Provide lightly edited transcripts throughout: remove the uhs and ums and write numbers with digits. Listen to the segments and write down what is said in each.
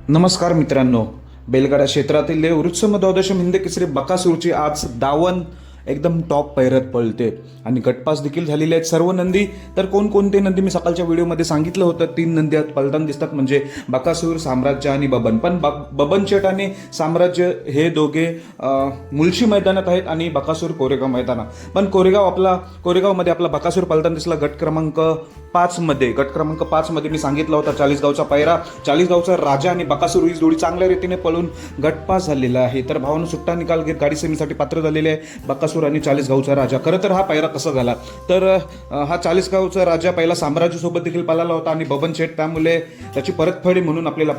नमस्कार मित्रांनो, बैलगाडा क्षेत्रातील वृत्सम द्वादश हिंद केसरी बकासूरची आज दावण एकदम टॉप पैऱ्यात पळते आणि गटपास देखील झालेले आहेत सर्व नंदी. तर कोणकोणते नंदी मी सकाळच्या व्हिडिओमध्ये सांगितलं होतं. 3 नंदी आहेत पळताना दिसतात, म्हणजे बकासूर, साम्राज्य आणि बबन. पण बबन शेठ आणि साम्राज्य हे दोघे मुळशी मैदानात आहेत आणि बकासूर कोरेगाव मैदानात. पण कोरेगावमध्ये आपला बकासूर पळताना दिसला गट क्रमांक 5 मध्ये मी सांगितलं होता 40 गावचा पायरा, 40 गावचा राजा आणि बकासूर ही जोडी चांगल्या रीतीने पळून गटपास झालेला आहे. तर भावानं सुट्टा निकाल घेत गाडी सेमीसाठी पात्र झालेले आहे बकासूर आणि 40 गावचा राजा. खरं तर हा पायरा कसा झाला तर हा 40 गावचा राजा पहिला साम्राज्य सोबत देखील पळाला होता आणि बबन शेठ, त्यामुळे त्याची परतफेड म्हणून आपल्याला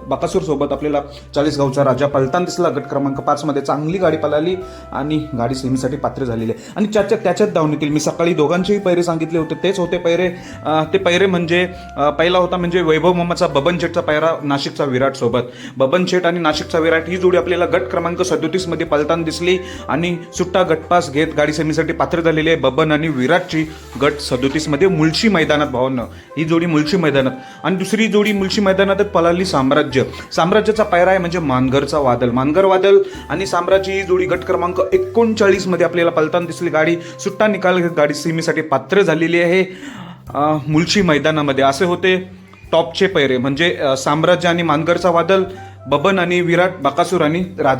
बकासूर सोबत आपल्याला 40 गावचा राजा पळताना दिसला. गट क्रमांक 5 मध्ये चांगली गाडी पळाली आणि गाडी सेमीसाठी पात्र झालेली आहे. आणि त्याच्याच धावणीतील मी सकाळी दोघांचेही पैरे सांगितले होते, तेच होते पैरे. ते पैरे म्हणजे पहिला होता म्हणजे वैभव मामाचा बबन शेठचा पैरा नाशिकचा विराट सोबत. बबन शेठ आणि नाशिकचा विराट ही जोडी आपल्याला गट क्रमांक 37 मध्ये पळताना दिसली आणि सुट्टा गटपास घेत गाडी सेमीसाठी पात्र झालेली आहे. बबन आणि विराटची गट 37 मध्ये मुळशी मैदानात भावांना ही जोडी मुळशी मैदानात. आणि दुसरी जोडी मुळशी मैदानात पळाली साम्राज्याचा पैरा आहे म्हणजे मानगर वादल आणि साम्राज्य ही जोडी गट क्रमांक 39 मध्ये आपल्याला पळताना दिसली. गाडी सुट्टा निकाल घेत गाडी सेमीसाठी पात्र झालेली आहे मुळशी मैदानामध्ये. असे होते टॉपचे पैरे म्हणजे साम्राज्य आणि मानगरचा वादल, बबन आणि विराट, बकासूर आणि राजा.